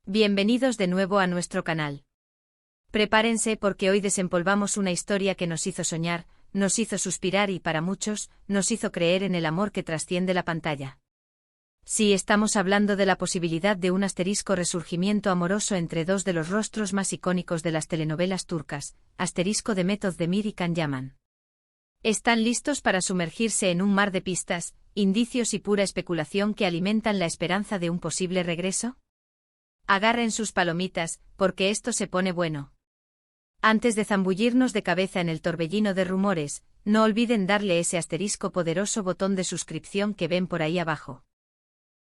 Bienvenidos de nuevo a nuestro canal. Prepárense porque hoy desempolvamos una historia que nos hizo soñar, nos hizo suspirar y para muchos, nos hizo creer en el amor que trasciende la pantalla. Sí, estamos hablando de la posibilidad de un asterisco resurgimiento amoroso entre dos de los rostros más icónicos de las telenovelas turcas, asterisco Demet Özdemir y Can Yaman. ¿Están listos para sumergirse en un mar de pistas, indicios y pura especulación que alimentan la esperanza de un posible regreso? Agarren sus palomitas, porque esto se pone bueno. Antes de zambullirnos de cabeza en el torbellino de rumores, no olviden darle ese asterisco poderoso botón de suscripción que ven por ahí abajo.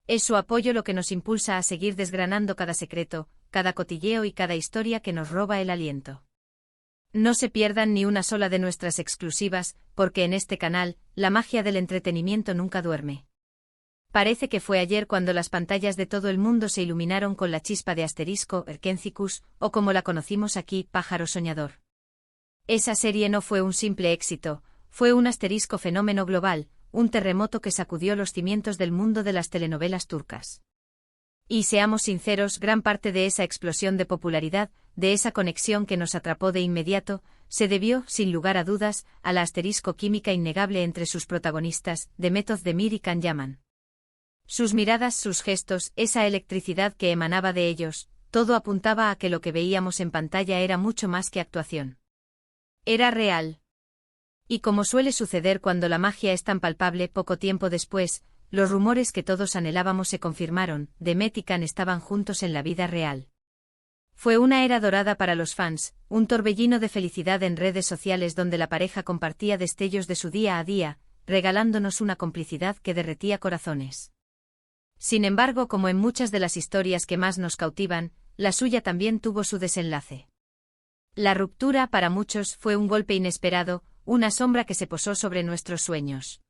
Es su apoyo lo que nos impulsa a seguir desgranando cada secreto, cada cotilleo y cada historia que nos roba el aliento. No se pierdan ni una sola de nuestras exclusivas, porque en este canal, la magia del entretenimiento nunca duerme. Parece que fue ayer cuando las pantallas de todo el mundo se iluminaron con la chispa de asterisco Erkencicus, o como la conocimos aquí, Pájaro Soñador. Esa serie no fue un simple éxito, fue un asterisco fenómeno global, un terremoto que sacudió los cimientos del mundo de las telenovelas turcas. Y seamos sinceros, gran parte de esa explosión de popularidad, de esa conexión que nos atrapó de inmediato, se debió, sin lugar a dudas, a la asterisco química innegable entre sus protagonistas, Demet Özdemir y Can Yaman. Sus miradas, sus gestos, esa electricidad que emanaba de ellos, todo apuntaba a que lo que veíamos en pantalla era mucho más que actuación. Era real. Y como suele suceder cuando la magia es tan palpable, poco tiempo después, los rumores que todos anhelábamos se confirmaron, Demet y Can estaban juntos en la vida real. Fue una era dorada para los fans, un torbellino de felicidad en redes sociales donde la pareja compartía destellos de su día a día, regalándonos una complicidad que derretía corazones. Sin embargo, como en muchas de las historias que más nos cautivan, la suya también tuvo su desenlace. La ruptura, para muchos, fue un golpe inesperado, una sombra que se posó sobre nuestros sueños.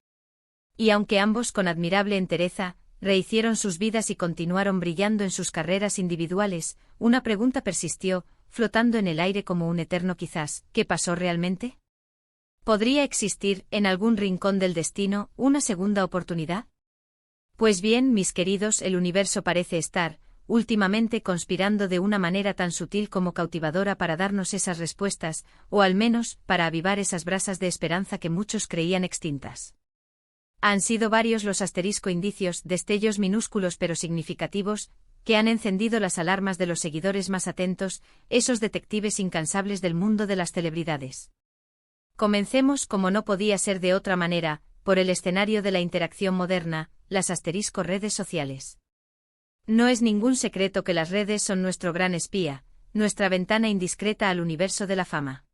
Y aunque ambos con admirable entereza, rehicieron sus vidas y continuaron brillando en sus carreras individuales, una pregunta persistió, flotando en el aire como un eterno quizás, ¿qué pasó realmente? ¿Podría existir, en algún rincón del destino, una segunda oportunidad? Pues bien, mis queridos, el universo parece estar, últimamente conspirando de una manera tan sutil como cautivadora para darnos esas respuestas, o al menos, para avivar esas brasas de esperanza que muchos creían extintas. Han sido varios los asterisco indicios, destellos minúsculos pero significativos, que han encendido las alarmas de los seguidores más atentos, esos detectives incansables del mundo de las celebridades. Comencemos, como no podía ser de otra manera, por el escenario de la interacción moderna, las asterisco redes sociales. No es ningún secreto que las redes son nuestro gran espía, nuestra ventana indiscreta al universo de la fama.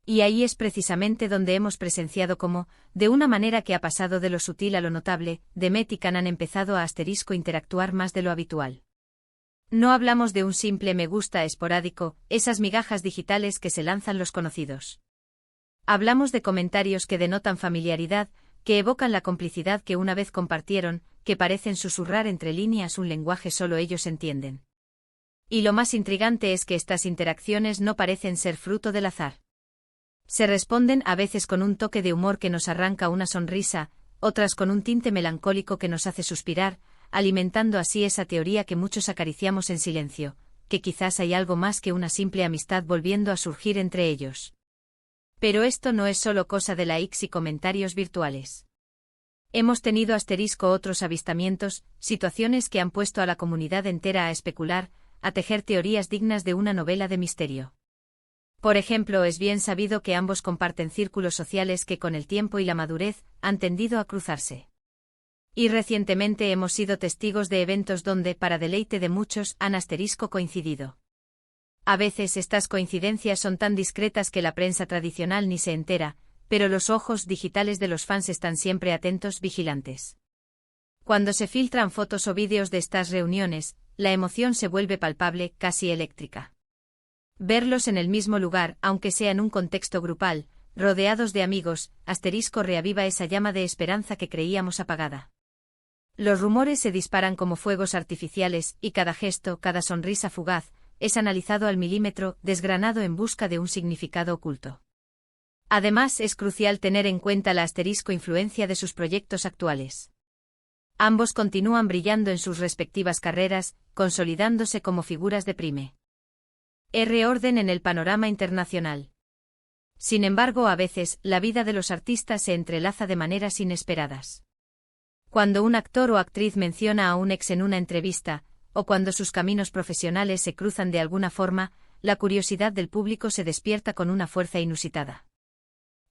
Y ahí es precisamente donde hemos presenciado cómo, de una manera que ha pasado de lo sutil a lo notable, Demet y Can han empezado a asterisco interactuar más de lo habitual. No hablamos de un simple me gusta esporádico, esas migajas digitales que se lanzan los conocidos. Hablamos de comentarios que denotan familiaridad, que evocan la complicidad que una vez compartieron, que parecen susurrar entre líneas un lenguaje solo ellos entienden. Y lo más intrigante es que estas interacciones no parecen ser fruto del azar. Se responden a veces con un toque de humor que nos arranca una sonrisa, otras con un tinte melancólico que nos hace suspirar, alimentando así esa teoría que muchos acariciamos en silencio, que quizás hay algo más que una simple amistad volviendo a surgir entre ellos. Pero esto no es solo cosa de likes y comentarios virtuales. Hemos tenido asterisco otros avistamientos, situaciones que han puesto a la comunidad entera a especular, a tejer teorías dignas de una novela de misterio. Por ejemplo, es bien sabido que ambos comparten círculos sociales que con el tiempo y la madurez han tendido a cruzarse. Y recientemente hemos sido testigos de eventos donde, para deleite de muchos, han asterisco coincidido. A veces estas coincidencias son tan discretas que la prensa tradicional ni se entera, pero los ojos digitales de los fans están siempre atentos, vigilantes. Cuando se filtran fotos o vídeos de estas reuniones, la emoción se vuelve palpable, casi eléctrica. Verlos en el mismo lugar, aunque sea en un contexto grupal, rodeados de amigos, asterisco reaviva esa llama de esperanza que creíamos apagada. Los rumores se disparan como fuegos artificiales, y cada gesto, cada sonrisa fugaz, es analizado al milímetro, desgranado en busca de un significado oculto. Además, es crucial tener en cuenta la asterisco influencia de sus proyectos actuales. Ambos continúan brillando en sus respectivas carreras, consolidándose como figuras de prime orden en el panorama internacional. Sin embargo, a veces, la vida de los artistas se entrelaza de maneras inesperadas. Cuando un actor o actriz menciona a un ex en una entrevista, o cuando sus caminos profesionales se cruzan de alguna forma, la curiosidad del público se despierta con una fuerza inusitada.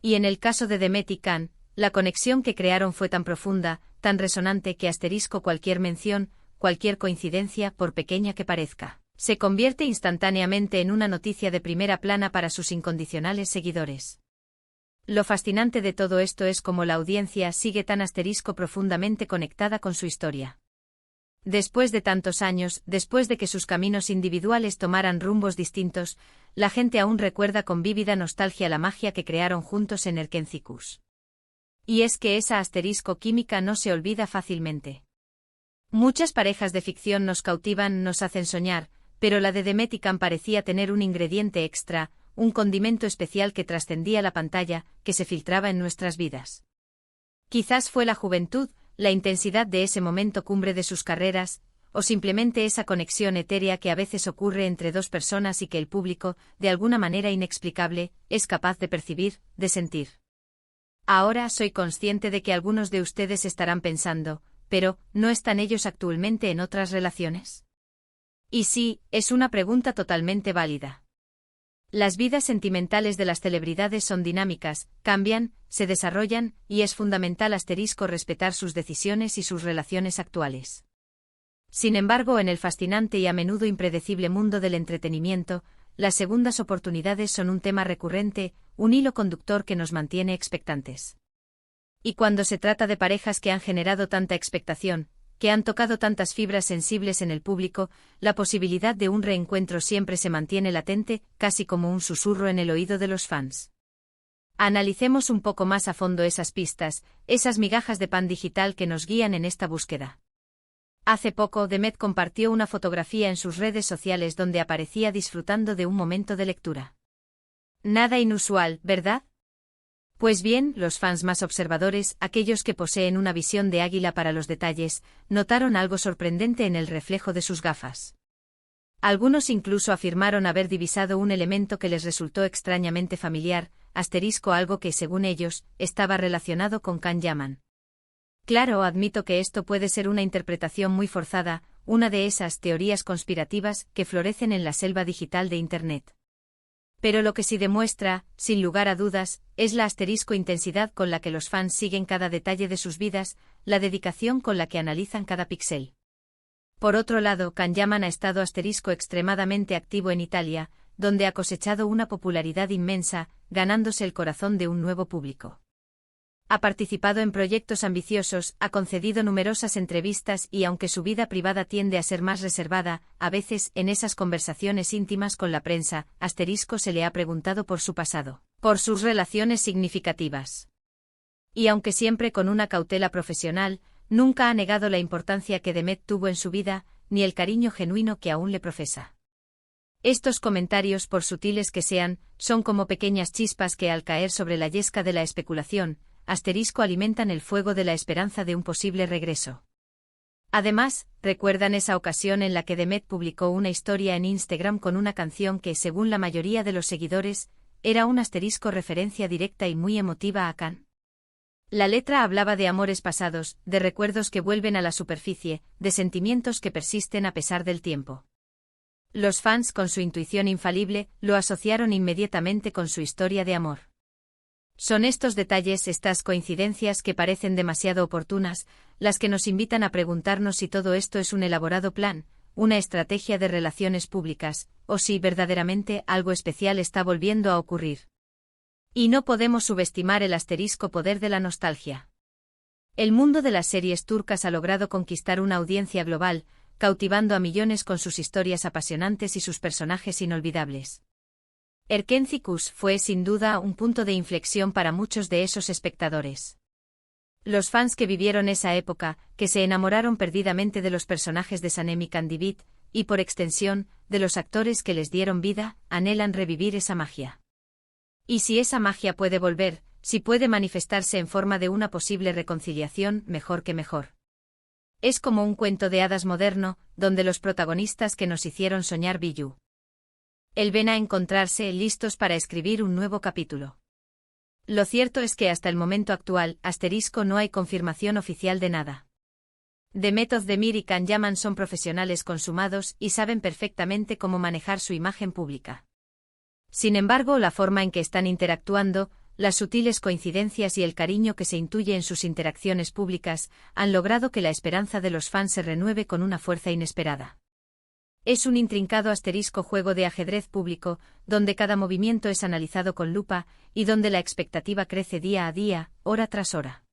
Y en el caso de Demet y Can, la conexión que crearon fue tan profunda, tan resonante que cualquier mención, cualquier coincidencia, por pequeña que parezca, se convierte instantáneamente en una noticia de primera plana para sus incondicionales seguidores. Lo fascinante de todo esto es cómo la audiencia sigue tan profundamente conectada con su historia. Después de tantos años, después de que sus caminos individuales tomaran rumbos distintos, la gente aún recuerda con vívida nostalgia la magia que crearon juntos en Erkencikus. Y es que esa química no se olvida fácilmente. Muchas parejas de ficción nos cautivan, nos hacen soñar, pero la de Demet y Can parecía tener un ingrediente extra, un condimento especial que trascendía la pantalla, que se filtraba en nuestras vidas. Quizás fue la juventud, la intensidad de ese momento cumbre de sus carreras, o simplemente esa conexión etérea que a veces ocurre entre dos personas y que el público, de alguna manera inexplicable, es capaz de percibir, de sentir. Ahora soy consciente de que algunos de ustedes estarán pensando, pero, ¿no están ellos actualmente en otras relaciones? Y sí, es una pregunta totalmente válida. Las vidas sentimentales de las celebridades son dinámicas, cambian, se desarrollan, y es fundamental respetar sus decisiones y sus relaciones actuales. Sin embargo, en el fascinante y a menudo impredecible mundo del entretenimiento, las segundas oportunidades son un tema recurrente, un hilo conductor que nos mantiene expectantes. Y cuando se trata de parejas que han generado tanta expectación, que han tocado tantas fibras sensibles en el público, la posibilidad de un reencuentro siempre se mantiene latente, casi como un susurro en el oído de los fans. Analicemos un poco más a fondo esas pistas, esas migajas de pan digital que nos guían en esta búsqueda. Hace poco, Demet compartió una fotografía en sus redes sociales donde aparecía disfrutando de un momento de lectura. Nada inusual, ¿verdad? Pues bien, los fans más observadores, aquellos que poseen una visión de águila para los detalles, notaron algo sorprendente en el reflejo de sus gafas. Algunos incluso afirmaron haber divisado un elemento que les resultó extrañamente familiar, algo que, según ellos, estaba relacionado con Can Yaman. Claro, admito que esto puede ser una interpretación muy forzada, una de esas teorías conspirativas que florecen en la selva digital de Internet. Pero lo que sí demuestra, sin lugar a dudas, es la intensidad con la que los fans siguen cada detalle de sus vidas, la dedicación con la que analizan cada píxel. Por otro lado, Can Yaman ha estado extremadamente activo en Italia, donde ha cosechado una popularidad inmensa, ganándose el corazón de un nuevo público. Ha participado en proyectos ambiciosos, ha concedido numerosas entrevistas y aunque su vida privada tiende a ser más reservada, a veces, en esas conversaciones íntimas con la prensa, se le ha preguntado por su pasado, por sus relaciones significativas. Y aunque siempre con una cautela profesional, nunca ha negado la importancia que Demet tuvo en su vida, ni el cariño genuino que aún le profesa. Estos comentarios, por sutiles que sean, son como pequeñas chispas que al caer sobre la yesca de la especulación, alimentan el fuego de la esperanza de un posible regreso. Además, ¿recuerdan esa ocasión en la que Demet publicó una historia en Instagram con una canción que, según la mayoría de los seguidores, era un referencia directa y muy emotiva a Can? La letra hablaba de amores pasados, de recuerdos que vuelven a la superficie, de sentimientos que persisten a pesar del tiempo. Los fans, con su intuición infalible, lo asociaron inmediatamente con su historia de amor. Son estos detalles, estas coincidencias que parecen demasiado oportunas, las que nos invitan a preguntarnos si todo esto es un elaborado plan, una estrategia de relaciones públicas, o si verdaderamente algo especial está volviendo a ocurrir. Y no podemos subestimar el poder de la nostalgia. El mundo de las series turcas ha logrado conquistar una audiencia global, cautivando a millones con sus historias apasionantes y sus personajes inolvidables. Erkencikus fue sin duda un punto de inflexión para muchos de esos espectadores. Los fans que vivieron esa época, que se enamoraron perdidamente de los personajes de Sanem y Candivit, y por extensión, de los actores que les dieron vida, anhelan revivir esa magia. Y si esa magia puede volver, si puede manifestarse en forma de una posible reconciliación, mejor que mejor. Es como un cuento de hadas moderno, donde los protagonistas que nos hicieron soñar Biyu. Él ven a encontrarse listos para escribir un nuevo capítulo. Lo cierto es que hasta el momento actual, no hay confirmación oficial de nada. Demet Özdemir y Can Yaman son profesionales consumados y saben perfectamente cómo manejar su imagen pública. Sin embargo, la forma en que están interactuando, las sutiles coincidencias y el cariño que se intuye en sus interacciones públicas, han logrado que la esperanza de los fans se renueve con una fuerza inesperada. Es un intrincado juego de ajedrez público, donde cada movimiento es analizado con lupa, y donde la expectativa crece día a día, hora tras hora.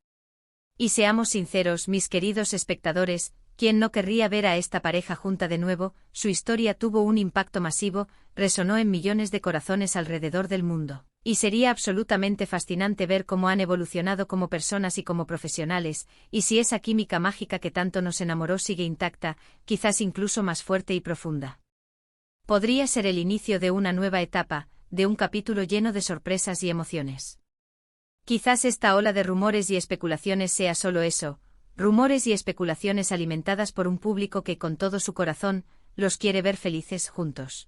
Y seamos sinceros, mis queridos espectadores, ¿quién no querría ver a esta pareja junta de nuevo? Su historia tuvo un impacto masivo, resonó en millones de corazones alrededor del mundo. Y sería absolutamente fascinante ver cómo han evolucionado como personas y como profesionales, y si esa química mágica que tanto nos enamoró sigue intacta, quizás incluso más fuerte y profunda. Podría ser el inicio de una nueva etapa, de un capítulo lleno de sorpresas y emociones. Quizás esta ola de rumores y especulaciones sea solo eso, rumores y especulaciones alimentadas por un público que con todo su corazón, los quiere ver felices juntos.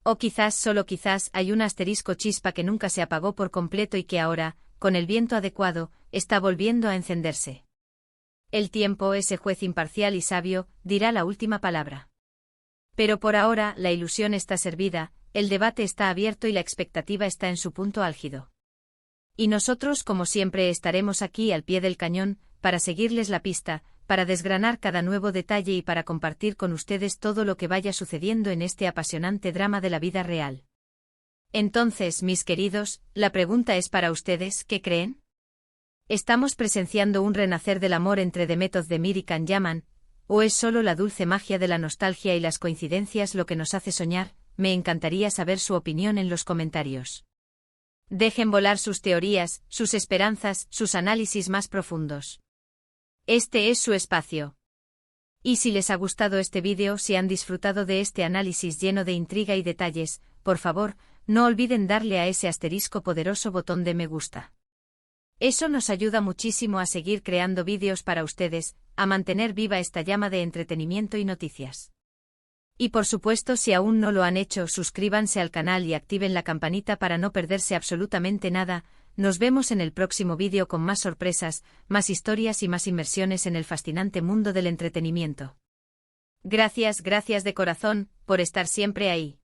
O quizás, solo quizás, hay una chispa que nunca se apagó por completo y que ahora, con el viento adecuado, está volviendo a encenderse. El tiempo, ese juez imparcial y sabio, dirá la última palabra. Pero por ahora, la ilusión está servida, el debate está abierto y la expectativa está en su punto álgido. Y nosotros, como siempre, estaremos aquí al pie del cañón, para seguirles la pista, para desgranar cada nuevo detalle y para compartir con ustedes todo lo que vaya sucediendo en este apasionante drama de la vida real. Entonces, mis queridos, la pregunta es para ustedes, ¿qué creen? ¿Estamos presenciando un renacer del amor entre Demet Özdemir y Can Yaman, o es solo la dulce magia de la nostalgia y las coincidencias lo que nos hace soñar? Me encantaría saber su opinión en los comentarios. Dejen volar sus teorías, sus esperanzas, sus análisis más profundos. Este es su espacio. Y si les ha gustado este vídeo, si han disfrutado de este análisis lleno de intriga y detalles, por favor, no olviden darle a ese poderoso botón de me gusta. Eso nos ayuda muchísimo a seguir creando vídeos para ustedes, a mantener viva esta llama de entretenimiento y noticias. Y por supuesto, si aún no lo han hecho, suscríbanse al canal y activen la campanita para no perderse absolutamente nada. Nos vemos en el próximo vídeo con más sorpresas, más historias y más inmersiones en el fascinante mundo del entretenimiento. Gracias de corazón, por estar siempre ahí.